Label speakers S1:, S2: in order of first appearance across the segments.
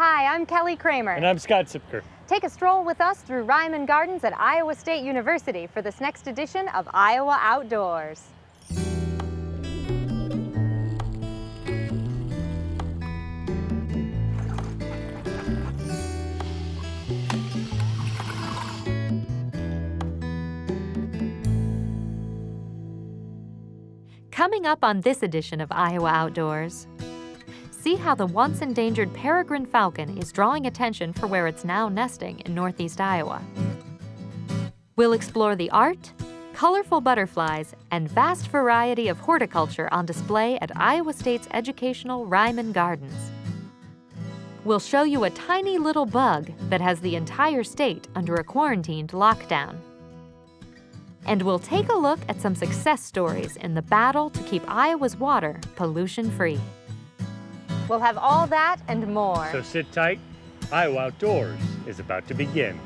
S1: Hi, I'm Kelly Kramer.
S2: And I'm Scott Sipker.
S1: Take a stroll with us through Reiman Gardens at Iowa State University for this next edition of Iowa Outdoors. Coming up on this edition of Iowa Outdoors, see how the once-endangered peregrine falcon is drawing attention for where it's now nesting in northeast Iowa. We'll explore the art, colorful butterflies, and vast variety of horticulture on display at Iowa State's educational Reiman Gardens. We'll show you a tiny little bug that has the entire state under a quarantined lockdown. And we'll take a look at some success stories in the battle to keep Iowa's water pollution-free. We'll have all that and more.
S2: So sit tight. Iowa Outdoors is about to begin.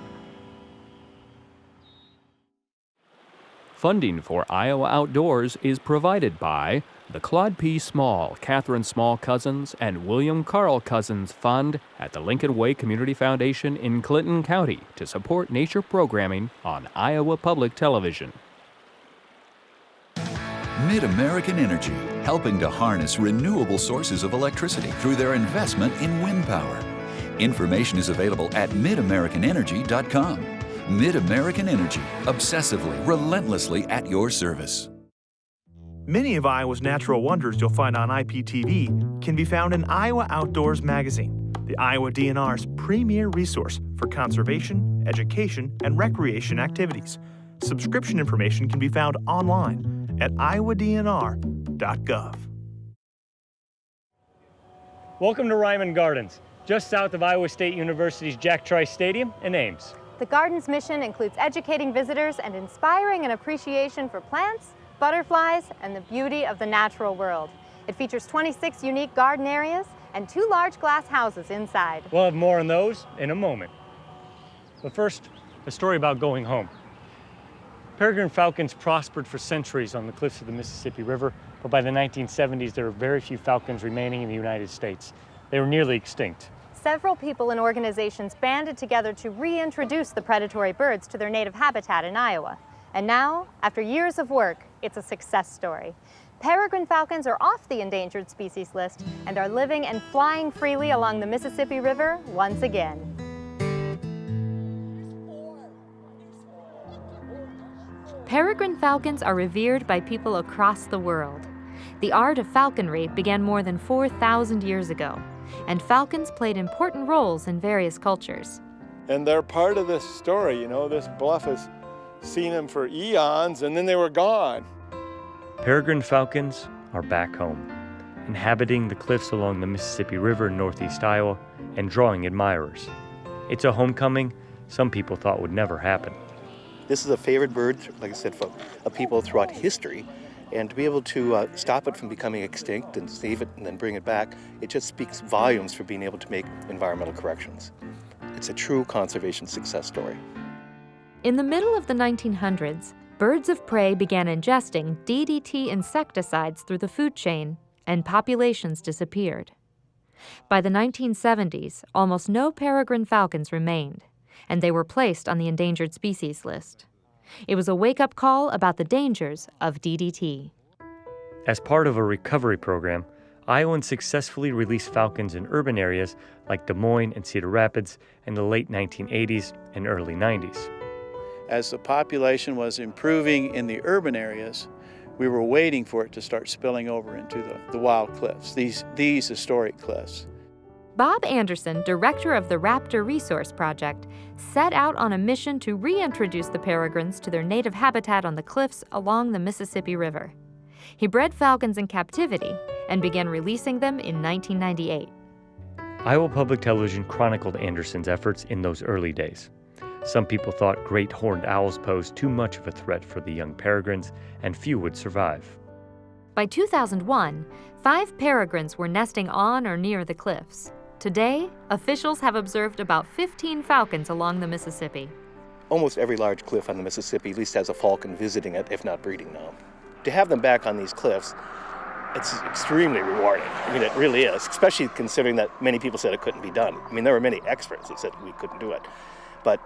S3: Funding for Iowa Outdoors is provided by the Claude P. Small, Catherine Small Cousins, and William Carl Cousins Fund at the Lincoln Way Community Foundation in Clinton County to support nature programming on Iowa Public Television.
S4: Mid-American Energy, helping to harness renewable sources of electricity through their investment in wind power. Information is available at midamericanenergy.com. Mid-American Energy, obsessively, relentlessly at your service.
S5: Many of Iowa's natural wonders you'll find on IPTV can be found in Iowa Outdoors magazine, the Iowa DNR's premier resource for conservation, education, and recreation activities. Subscription information can be found online at iowadnr.gov.
S2: Welcome to Reiman Gardens, just south of Iowa State University's Jack Trice Stadium in Ames.
S1: The garden's mission includes educating visitors and inspiring an appreciation for plants, butterflies, and the beauty of the natural world. It features 26 unique garden areas and 2 large glass houses inside.
S2: We'll have more on those in a moment. But first, a story about going home. Peregrine falcons prospered for centuries on the cliffs of the Mississippi River, but by the 1970s there were very few falcons remaining in the United States. They were nearly extinct.
S1: Several people and organizations banded together to reintroduce the predatory birds to their native habitat in Iowa. And now, after years of work, it's a success story. Peregrine falcons are off the endangered species list and are living and flying freely along the Mississippi River once again. Peregrine falcons are revered by people across the world. The art of falconry began more than 4,000 years ago, and falcons played important roles in various cultures.
S6: And they're part of this story, you know, this bluff has seen them for eons and then they were gone.
S2: Peregrine falcons are back home, inhabiting the cliffs along the Mississippi River in northeast Iowa and drawing admirers. It's a homecoming some people thought would never happen.
S7: This is a favorite bird, like I said, of people throughout history. And to be able to stop it from becoming extinct and save it and then bring it back, it just speaks volumes for being able to make environmental corrections. It's a true conservation success story.
S1: In the middle of the 1900s, birds of prey began ingesting DDT insecticides through the food chain, and populations disappeared. By the 1970s, almost no peregrine falcons remained, and they were placed on the endangered species list. It was a wake-up call about the dangers of DDT.
S2: As part of a recovery program, Iowans successfully released falcons in urban areas like Des Moines and Cedar Rapids in the late 1980s and early 90s.
S8: As the population was improving in the urban areas, we were waiting for it to start spilling over into the wild cliffs, these historic cliffs.
S1: Bob Anderson, director of the Raptor Resource Project, set out on a mission to reintroduce the peregrines to their native habitat on the cliffs along the Mississippi River. He bred falcons in captivity and began releasing them in 1998.
S2: Iowa Public Television chronicled Anderson's efforts in those early days. Some people thought great horned owls posed too much of a threat for the young peregrines, and few would survive.
S1: By 2001, 5 peregrines were nesting on or near the cliffs. Today, officials have observed about 15 falcons along the Mississippi.
S7: Almost every large cliff on the Mississippi at least has a falcon visiting it, if not breeding now. To have them back on these cliffs it's extremely rewarding. I mean, it really is, especially considering that many people said it couldn't be done. I mean, there were many experts that said we couldn't do it. But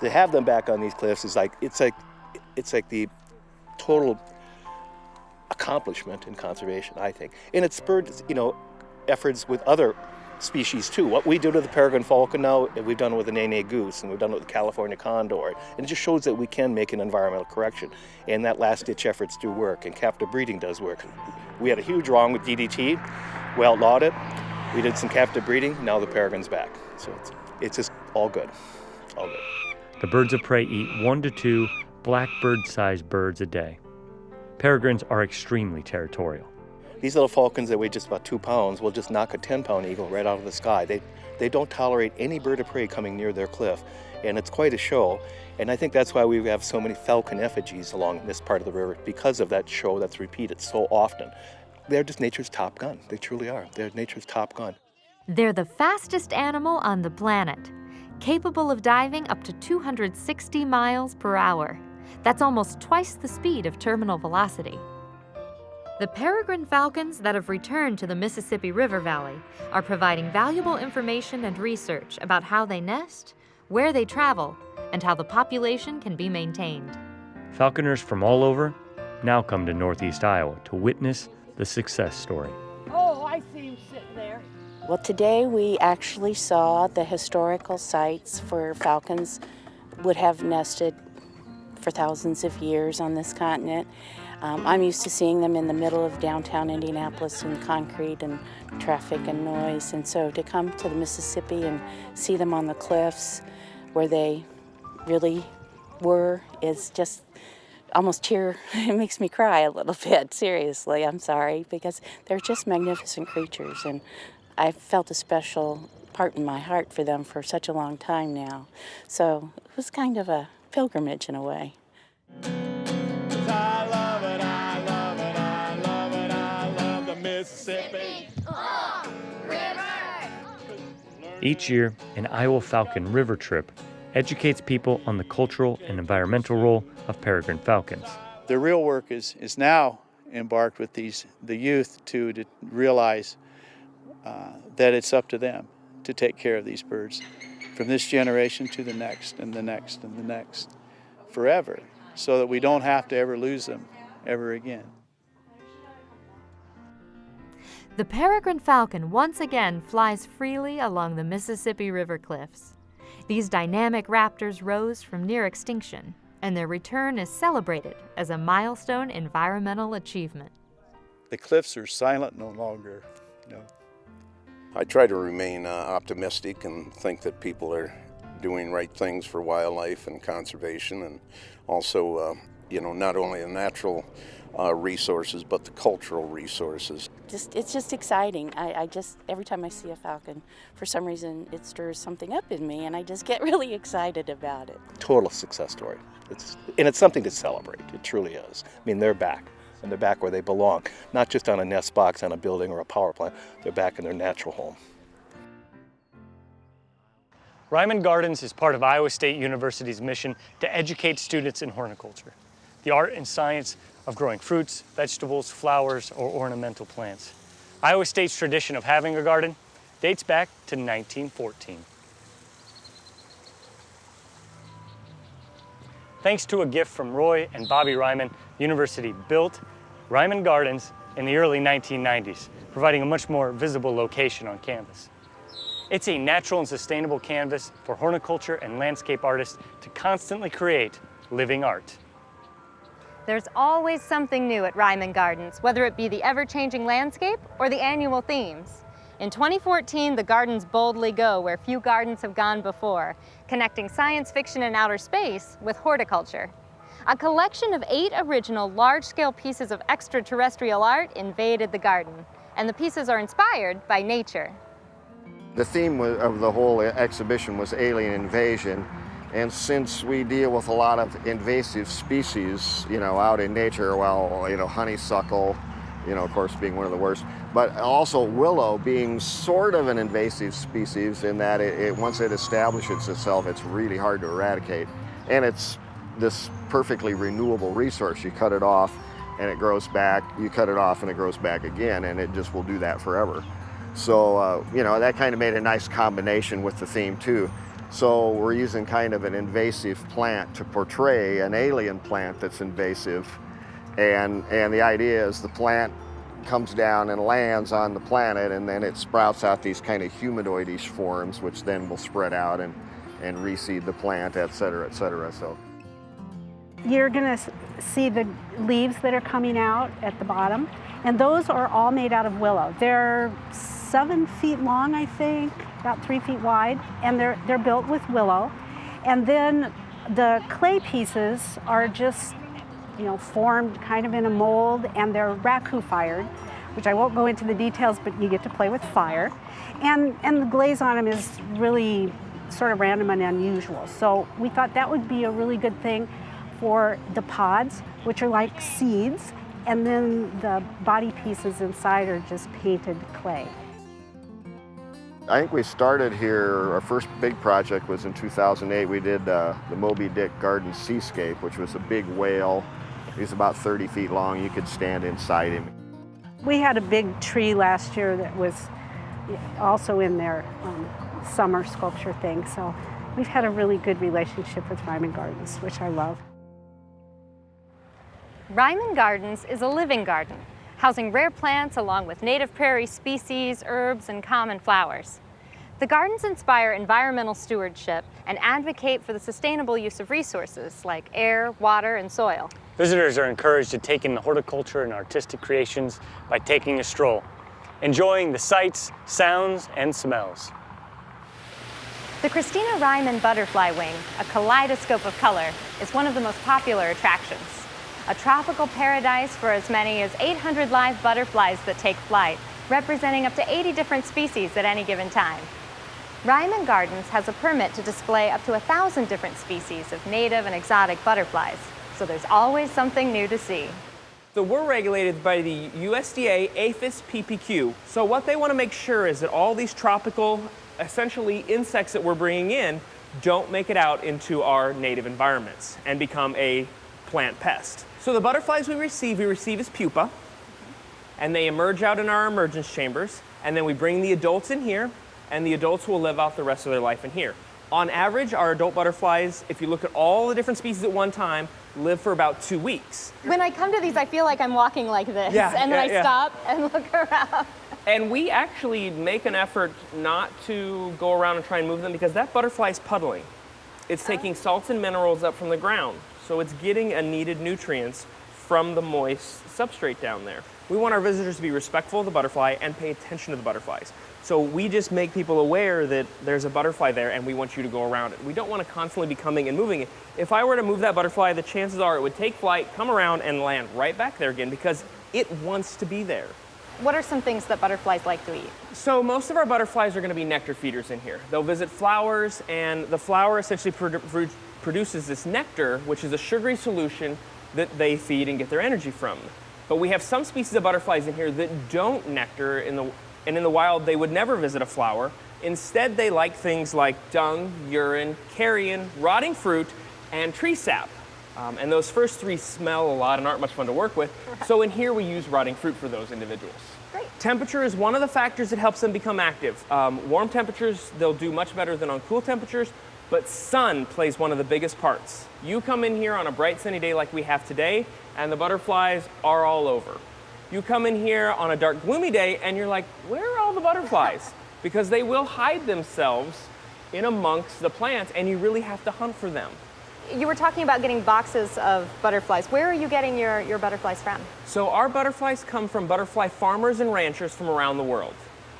S7: to have them back on these cliffs is like, it's like the total accomplishment in conservation, I think. And it spurred, efforts with other species too. What we do to the peregrine falcon now, we've done it with the nene goose, and we've done it with the California condor. And it just shows that we can make an environmental correction. And that last-ditch efforts do work, and captive breeding does work. We had a huge wrong with DDT. We outlawed it. We did some captive breeding. Now the peregrine's back. So it's just all good. All good.
S2: The birds of prey eat 1 to 2 blackbird-sized birds a day. Peregrines are extremely territorial.
S7: These little falcons that weigh just about 2 pounds will just knock a 10-pound eagle right out of the sky. They don't tolerate any bird of prey coming near their cliff, and it's quite a show. And I think that's why we have so many falcon effigies along this part of the river, because of that show that's repeated so often. They're just nature's top gun. They truly are. They're nature's top gun.
S1: They're the fastest animal on the planet, capable of diving up to 260 miles per hour. That's almost twice the speed of terminal velocity. The peregrine falcons that have returned to the Mississippi River Valley are providing valuable information and research about how they nest, where they travel, and how the population can be maintained.
S2: Falconers from all over now come to Northeast Iowa to witness the success story.
S9: Oh, I see him sitting there.
S10: Well, today we actually saw the historical sites where falcons would have nested for thousands of years on this continent. I'm used to seeing them in the middle of downtown Indianapolis in concrete and traffic and noise, and so to come to the Mississippi and see them on the cliffs where they really were is just almost it makes me cry a little bit, seriously, I'm sorry, because they're just magnificent creatures, and I've felt a special part in my heart for them for such a long time now. So it was kind of a pilgrimage in a way.
S6: I love it, I love it, I love it, I love the Mississippi River.
S2: Each year, an Iowa Falcon River Trip educates people on the cultural and environmental role of peregrine falcons.
S8: The real work is now embarked with the youth to realize that it's up to them to take care of these birds from this generation to the next and the next and the next, forever, so that we don't have to ever lose them ever again.
S1: The peregrine falcon once again flies freely along the Mississippi River cliffs. These dynamic raptors rose from near extinction, and their return is celebrated as a milestone environmental achievement.
S8: The cliffs are silent no longer.
S11: I try to remain optimistic and think that people are doing right things for wildlife and conservation, and also, not only the natural resources, but the cultural resources.
S10: It's just exciting. Every time I see a falcon, for some reason it stirs something up in me, and I just get really excited about it.
S7: Total success story. It's something to celebrate. It truly is. I mean, they're back, and they're back where they belong. Not just on a nest box on a building or a power plant. They're back in their natural home.
S2: Reiman Gardens is part of Iowa State University's mission to educate students in horticulture, the art and science of growing fruits, vegetables, flowers, or ornamental plants. Iowa State's tradition of having a garden dates back to 1914. Thanks to a gift from Roy and Bobby Reiman, the university built Reiman Gardens in the early 1990s, providing a much more visible location on campus. It's a natural and sustainable canvas for horticulture and landscape artists to constantly create living art.
S12: There's always something new at Reiman Gardens, whether it be the ever-changing landscape or the annual themes. In 2014, the gardens boldly go where few gardens have gone before, connecting science fiction and outer space with horticulture. A collection of 8 original large-scale pieces of extraterrestrial art invaded the garden, and the pieces are inspired by nature.
S13: The theme of the whole exhibition was alien invasion, and since we deal with a lot of invasive species, out in nature, honeysuckle, of course being one of the worst, but also willow being sort of an invasive species in that once it establishes itself, it's really hard to eradicate. And it's this perfectly renewable resource. You cut it off, and it grows back. You cut it off and it grows back again, and it just will do that forever. So, you know, that kind of made a nice combination with the theme too. So we're using kind of an invasive plant to portray an alien plant that's invasive. And the idea is the plant comes down and lands on the planet, and then it sprouts out these kind of humanoidish forms, which then will spread out and reseed the plant, et cetera, et cetera. So
S14: you're going to see the leaves that are coming out at the bottom, and those are all made out of willow. They're 7 feet long, I think, about 3 feet wide, and they're built with willow. And then the clay pieces are just, you know, formed kind of in a mold, and they're raku fired, which I won't go into the details, but you get to play with fire. And the glaze on them is really sort of random and unusual. So we thought that would be a really good thing for the pods, which are like seeds, and then the body pieces inside are just painted clay.
S13: I think we started here, our first big project was in 2008. We did the Moby Dick Garden Seascape, which was a big whale. He's about 30 feet long. You could stand inside him.
S14: We had a big tree last year that was also in their summer sculpture thing. So we've had a really good relationship with Reiman Gardens, which I love.
S12: Reiman Gardens is a living garden, housing rare plants along with native prairie species, herbs, and common flowers. The gardens inspire environmental stewardship and advocate for the sustainable use of resources like air, water, and soil.
S2: Visitors are encouraged to take in the horticulture and artistic creations by taking a stroll, enjoying the sights, sounds, and smells.
S12: The Christina Reiman butterfly wing, a kaleidoscope of color, is one of the most popular attractions. A tropical paradise for as many as 800 live butterflies that take flight, representing up to 80 different species at any given time. Reiman Gardens has a permit to display up to 1,000 different species of native and exotic butterflies, so there's always something new to see.
S15: So we're regulated by the USDA APHIS PPQ. So what they want to make sure is that all these tropical, essentially insects that we're bringing in, don't make it out into our native environments and become a plant pest. So the butterflies we receive as pupa, and they emerge out in our emergence chambers, and then we bring the adults in here, and the adults will live out the rest of their life in here. On average, our adult butterflies, if you look at all the different species at one time, live for about 2 weeks.
S12: When I come to these, I feel like I'm walking like this, and then I stop and look around.
S15: And we actually make an effort not to go around and try and move them, because that butterfly's puddling. It's taking salts and minerals up from the ground, so it's getting a needed nutrients from the moist substrate down there. We want our visitors to be respectful of the butterfly and pay attention to the butterflies. So we just make people aware that there's a butterfly there and we want you to go around it. We don't want to constantly be coming and moving it. If I were to move that butterfly, the chances are it would take flight, come around, and land right back there again because it wants to be there.
S12: What are some things that butterflies like to eat?
S15: So most of our butterflies are going to be nectar feeders in here. They'll visit flowers, and the flower essentially produces this nectar, which is a sugary solution that they feed and get their energy from. But we have some species of butterflies in here that don't nectar, and in the wild they would never visit a flower. Instead, they like things like dung, urine, carrion, rotting fruit, and tree sap. And those first three smell a lot and aren't much fun to work with. So in here we use rotting fruit for those individuals.
S12: Great.
S15: Temperature is one of the factors that helps them become active. Warm temperatures, they'll do much better than on cool temperatures, but sun plays one of the biggest parts. You come in here on a bright sunny day like we have today, and the butterflies are all over. You come in here on a dark gloomy day and you're like, where are all the butterflies? Because they will hide themselves in amongst the plants, and you really have to hunt for them.
S12: You were talking about getting boxes of butterflies. Where are you getting your butterflies from?
S15: So our butterflies come from butterfly farmers and ranchers from around the world.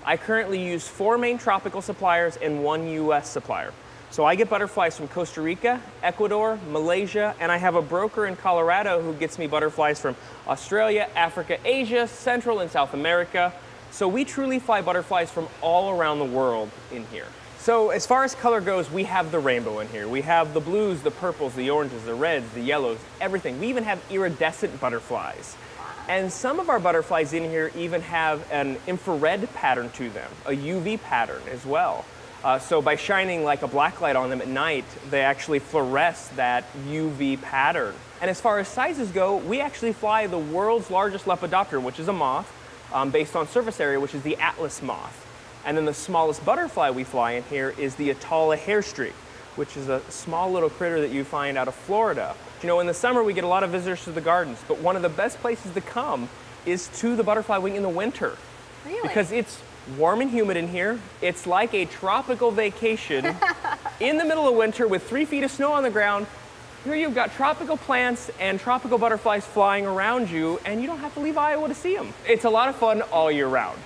S15: I currently use 4 main tropical suppliers and 1 US supplier. So I get butterflies from Costa Rica, Ecuador, Malaysia, and I have a broker in Colorado who gets me butterflies from Australia, Africa, Asia, Central and South America. So we truly fly butterflies from all around the world in here. So as far as color goes, we have the rainbow in here. We have the blues, the purples, the oranges, the reds, the yellows, everything. We even have iridescent butterflies. And some of our butterflies in here even have an infrared pattern to them, a UV pattern as well. So by shining like a blacklight on them at night, they actually fluoresce that UV pattern. And as far as sizes go, we actually fly the world's largest lepidopter, which is a moth, based on surface area, which is the Atlas moth. And then the smallest butterfly we fly in here is the Atala hairstreak, which is a small little critter that you find out of Florida. You know, in the summer we get a lot of visitors to the gardens, but one of the best places to come is to the butterfly wing in the winter.
S12: Really?
S15: Because it's warm and humid in here. It's like a tropical vacation in the middle of winter with 3 feet of snow on the ground. Here you've got tropical plants and tropical butterflies flying around you, and you don't have to leave Iowa to see them. It's a lot of fun all year round.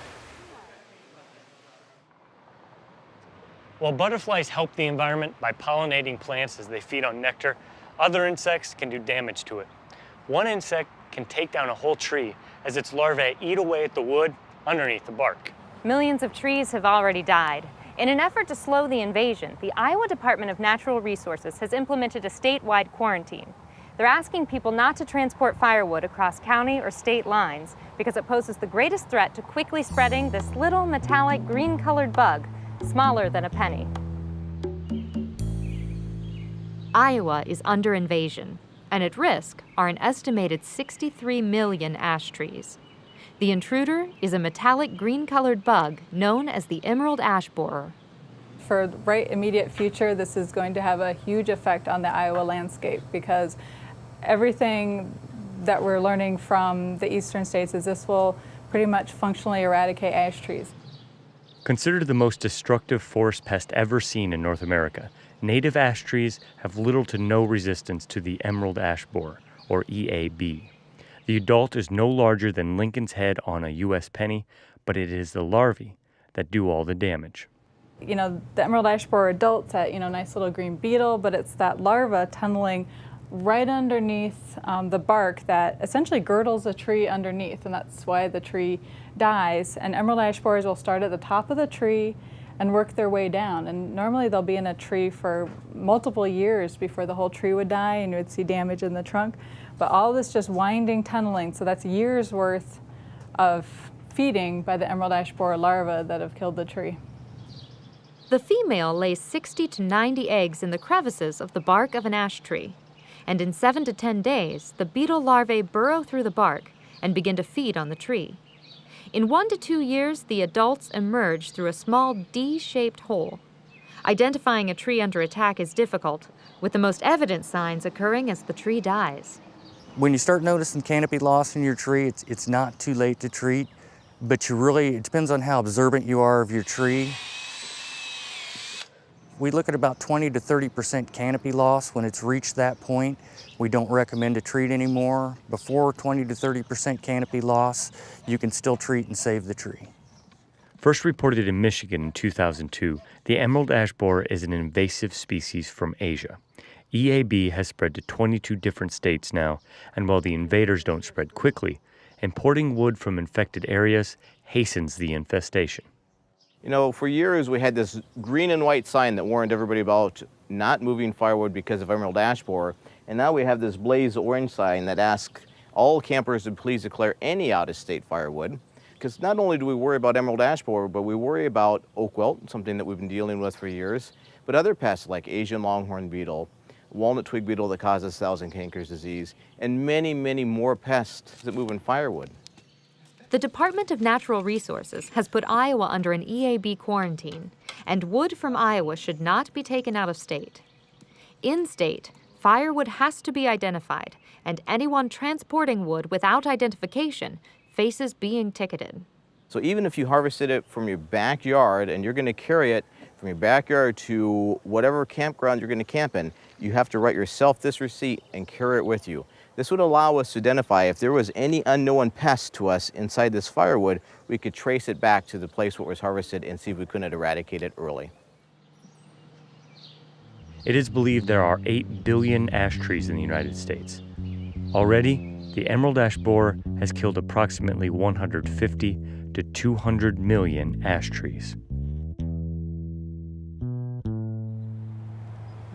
S2: While butterflies help the environment by pollinating plants as they feed on nectar, other insects can do damage to it. One insect can take down a whole tree as its larvae eat away at the wood underneath the bark.
S12: Millions of trees have already died. In an effort to slow the invasion, the Iowa Department of Natural Resources has implemented a statewide quarantine. They're asking people not to transport firewood across county or state lines because it poses the greatest threat to quickly spreading this little metallic green-colored bug, smaller than a penny.
S1: Iowa is under invasion, and at risk are an estimated 63 million ash trees. The intruder is a metallic green-colored bug known as the emerald ash borer.
S16: For the right immediate future, this is going to have a huge effect on the Iowa landscape because everything that we're learning from the eastern states is this will pretty much functionally eradicate ash trees.
S2: Considered the most destructive forest pest ever seen in North America, native ash trees have little to no resistance to the emerald ash borer, or EAB. The adult is no larger than Lincoln's head on a U.S. penny, but it is the larvae that do all the damage.
S16: You know, the emerald ash borer adult's that, nice little green beetle, but it's that larva tunneling right underneath the bark that essentially girdles a tree underneath, and that's why the tree dies. And emerald ash borers will start at the top of the tree and work their way down. And normally they'll be in a tree for multiple years before the whole tree would die and you would see damage in the trunk. But all this just winding tunneling, so that's years worth of feeding by the emerald ash borer larvae that have killed the tree.
S1: The female lays 60 to 90 eggs in the crevices of the bark of an ash tree. And in 7 to 10 days, the beetle larvae burrow through the bark and begin to feed on the tree. In 1 to 2 years, the adults emerge through a small D-shaped hole. Identifying a tree under attack is difficult, with the most evident signs occurring as the tree dies.
S17: When you start noticing canopy loss in your tree, it's not too late to treat, but it depends on how observant you are of your tree. We look at about 20 to 30% canopy loss. When it's reached that point, we don't recommend to treat anymore. Before 20 to 30% canopy loss, you can still treat and save the tree.
S2: First reported in Michigan in 2002, the emerald ash borer is an invasive species from Asia. EAB has spread to 22 different states now, and while the invaders don't spread quickly, importing wood from infected areas hastens the infestation.
S18: You know, for years we had this green and white sign that warned everybody about not moving firewood because of emerald ash borer, and now we have this blaze orange sign that asks all campers to please declare any out-of-state firewood, because not only do we worry about emerald ash borer, but we worry about oak wilt, something that we've been dealing with for years, but other pests like Asian longhorn beetle, walnut twig beetle that causes thousand cankers disease, and many, many more pests that move in firewood.
S1: The Department of Natural Resources has put Iowa under an EAB quarantine, and wood from Iowa should not be taken out of state. In state, firewood has to be identified, and anyone transporting wood without identification faces being ticketed.
S18: So even if you harvested it from your backyard and you're going to carry it from your backyard to whatever campground you're going to camp in, you have to write yourself this receipt and carry it with you. This would allow us to identify if there was any unknown pest to us inside this firewood, we could trace it back to the place where it was harvested and see if we couldn't eradicate it early.
S2: It is believed there are 8 billion ash trees in the United States. Already, the emerald ash borer has killed approximately 150 to 200 million ash trees.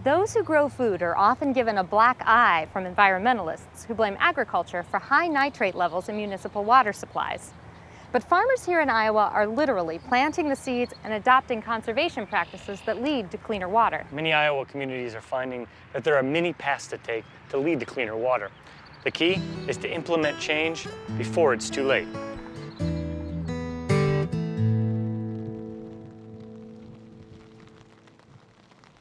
S12: Those who grow food are often given a black eye from environmentalists who blame agriculture for high nitrate levels in municipal water supplies. But farmers here in Iowa are literally planting the seeds and adopting conservation practices that lead to cleaner water.
S2: Many Iowa communities are finding that there are many paths to take to lead to cleaner water. The key is to implement change before it's too late.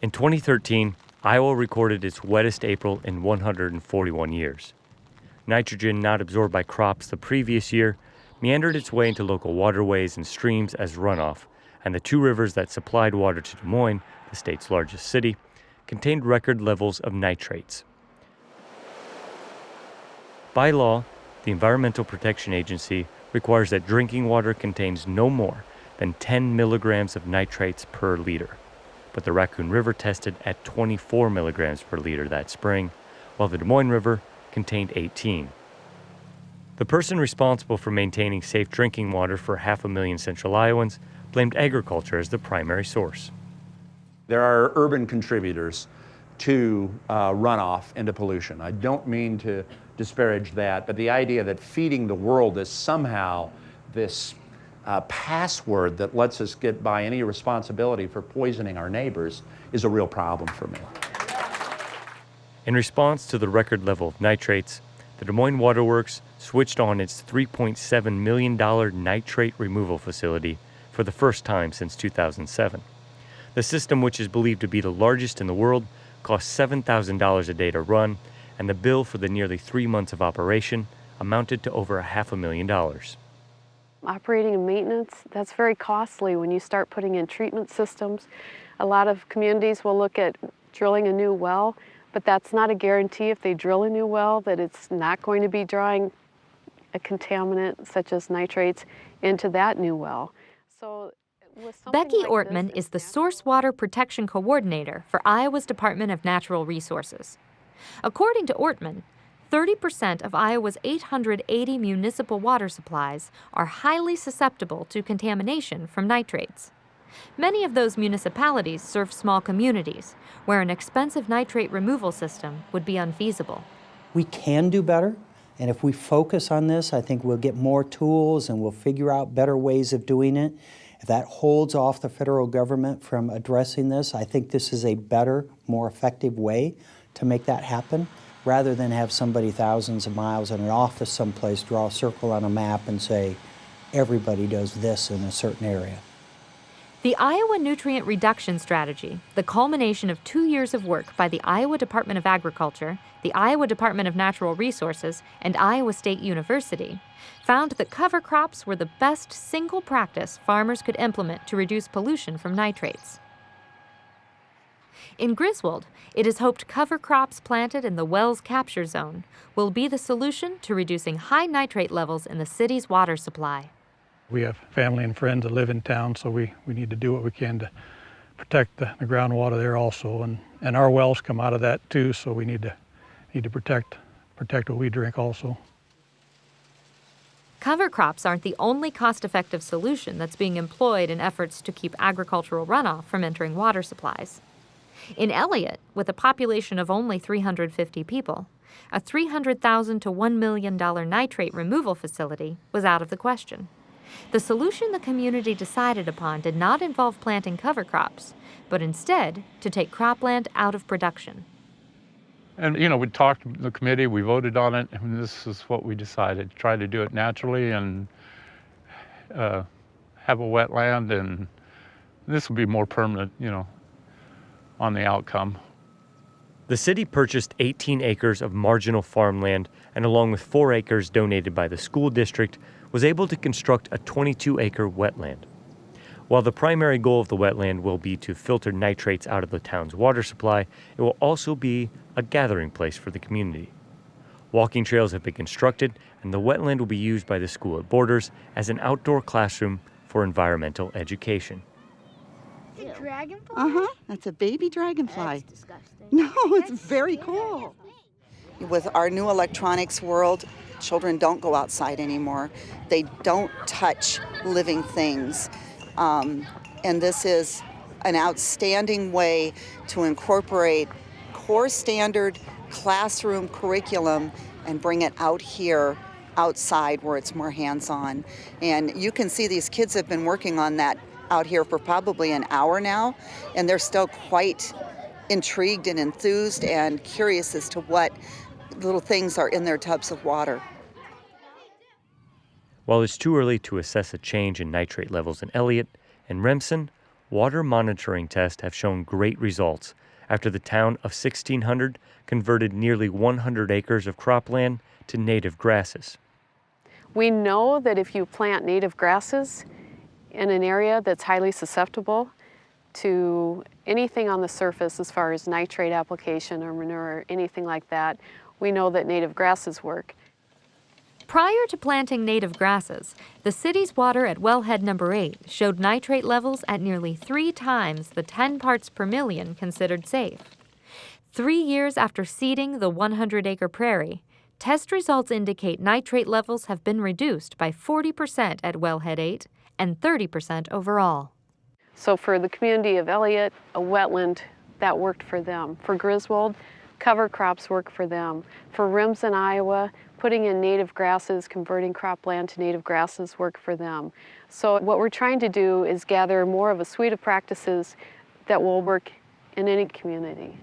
S2: In 2013, Iowa recorded its wettest April in 141 years. Nitrogen not absorbed by crops the previous year meandered its way into local waterways and streams as runoff, and the two rivers that supplied water to Des Moines, the state's largest city, contained record levels of nitrates. By law, the Environmental Protection Agency requires that drinking water contains no more than 10 milligrams of nitrates per liter. But the Raccoon River tested at 24 milligrams per liter that spring, while the Des Moines River contained 18. The person responsible for maintaining safe drinking water for 500,000 Central Iowans blamed agriculture as the primary source.
S19: There are urban contributors to runoff and to pollution. I don't mean to disparage that, but the idea that feeding the world is somehow this password that lets us get by any responsibility for poisoning our neighbors is a real problem for me.
S2: In response to the record level of nitrates, the Des Moines Water Works switched on its $3.7 million nitrate removal facility for the first time since 2007. The system, which is believed to be the largest in the world, cost $7,000 a day to run, and the bill for the nearly 3 months of operation amounted to over $500,000.
S20: Operating and maintenance, that's very costly when you start putting in treatment systems. A lot of communities will look at drilling a new well, but that's not a guarantee if they drill a new well that it's not going to be drawing a contaminant such as nitrates into that new well. So
S1: Becky Ortman is the Source Water Protection Coordinator for Iowa's Department of Natural Resources. According to Ortman, 30% of Iowa's 880 municipal water supplies are highly susceptible to contamination from nitrates. Many of those municipalities serve small communities, where an expensive nitrate removal system would be unfeasible.
S21: We can do better, and if we focus on this, I think we'll get more tools and we'll figure out better ways of doing it. If that holds off the federal government from addressing this, I think this is a better, more effective way to make that happen, rather than have somebody thousands of miles in an office someplace draw a circle on a map and say, everybody does this in a certain area.
S1: The Iowa Nutrient Reduction Strategy, the culmination of 2 years of work by the Iowa Department of Agriculture, the Iowa Department of Natural Resources, and Iowa State University, found that cover crops were the best single practice farmers could implement to reduce pollution from nitrates. In Griswold, it is hoped cover crops planted in the Wells Capture Zone will be the solution to reducing high nitrate levels in the city's water supply.
S22: We have family and friends that live in town, so we need to do what we can to protect the groundwater there also. And our wells come out of that too, so we need to protect what we drink also.
S1: Cover crops aren't the only cost-effective solution that's being employed in efforts to keep agricultural runoff from entering water supplies. In Elliott, with a population of only 350 people, a $300,000 to $1 million nitrate removal facility was out of the question. The solution the community decided upon did not involve planting cover crops, but instead to take cropland out of production.
S23: And, we talked to the committee, we voted on it, and this is what we decided. Try to do it naturally and have a wetland, and this will be more permanent, on the outcome.
S2: The city purchased 18 acres of marginal farmland, and along with 4 acres donated by the school district, was able to construct a 22-acre wetland. While the primary goal of the wetland will be to filter nitrates out of the town's water supply, it will also be a gathering place for the community. Walking trails have been constructed, and the wetland will be used by the school at Borders as an outdoor classroom for environmental education.
S24: A dragonfly? That's a baby dragonfly. That's disgusting. No, it's very cool.
S25: With our new electronics world, children don't go outside anymore. They don't touch living things. And this is an outstanding way to incorporate core standard classroom curriculum and bring it out here outside where it's more hands-on. And you can see these kids have been working on that out here for probably an hour now, and they're still quite intrigued and enthused and curious as to what little things are in their tubs of water.
S2: While it's too early to assess a change in nitrate levels in Elliott and Remsen, water monitoring tests have shown great results after the town of 1600 converted nearly 100 acres of cropland to native grasses.
S20: We know that if you plant native grasses in an area that's highly susceptible to anything on the surface as far as nitrate application or manure or anything like that, we know that native grasses work.
S1: Prior to planting native grasses, the city's water at wellhead number 8 showed nitrate levels at nearly 3 times the 10 parts per million considered safe. 3 years after seeding the 100-acre prairie, test results indicate nitrate levels have been reduced by 40% at wellhead 8 and 30% overall.
S20: So for the community of Elliott, a wetland, that worked for them. For Griswold, cover crops work for them. For Remsen, Iowa, putting in native grasses, converting cropland to native grasses work for them. So what we're trying to do is gather more of a suite of practices that will work in any community.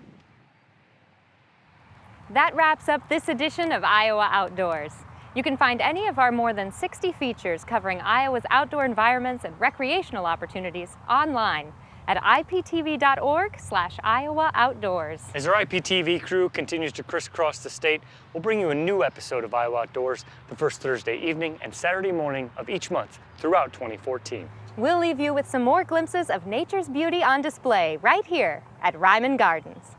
S12: That wraps up this edition of Iowa Outdoors. You can find any of our more than 60 features covering Iowa's outdoor environments and recreational opportunities online at iptv.org/Iowa Outdoors.
S2: As our IPTV crew continues to crisscross the state, we'll bring you a new episode of Iowa Outdoors the first Thursday evening and Saturday morning of each month throughout 2014.
S12: We'll leave you with some more glimpses of nature's beauty on display right here at Reiman Gardens.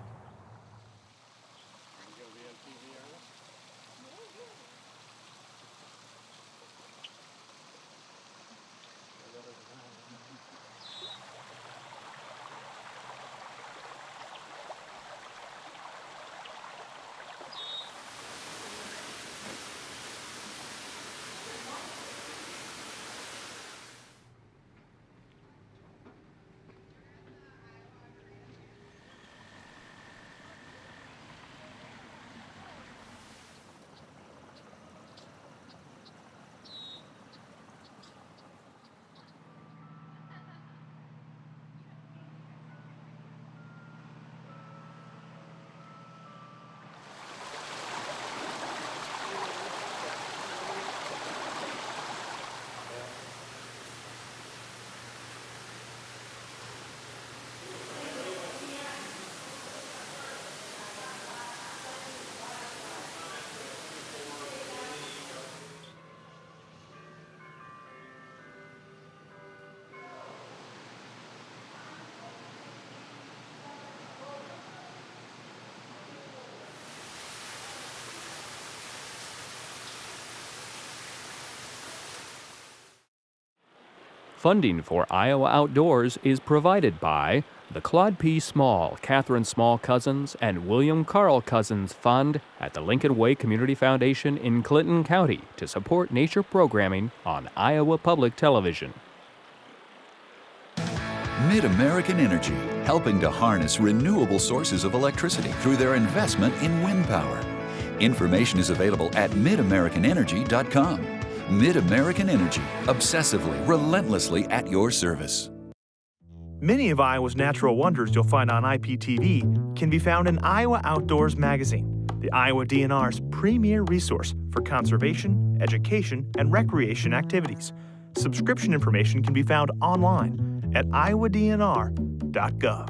S3: Funding for Iowa Outdoors is provided by the Claude P. Small, Catherine Small Cousins, and William Carl Cousins Fund at the Lincoln Way Community Foundation in Clinton County to support nature programming on Iowa Public Television.
S4: Mid-American Energy, helping to harness renewable sources of electricity through their investment in wind power. Information is available at midamericanenergy.com. Mid-American Energy, obsessively, relentlessly at your service.
S5: Many of Iowa's natural wonders you'll find on IPTV can be found in Iowa Outdoors magazine, the Iowa DNR's premier resource for conservation, education, and recreation activities. Subscription information can be found online at iowadnr.gov.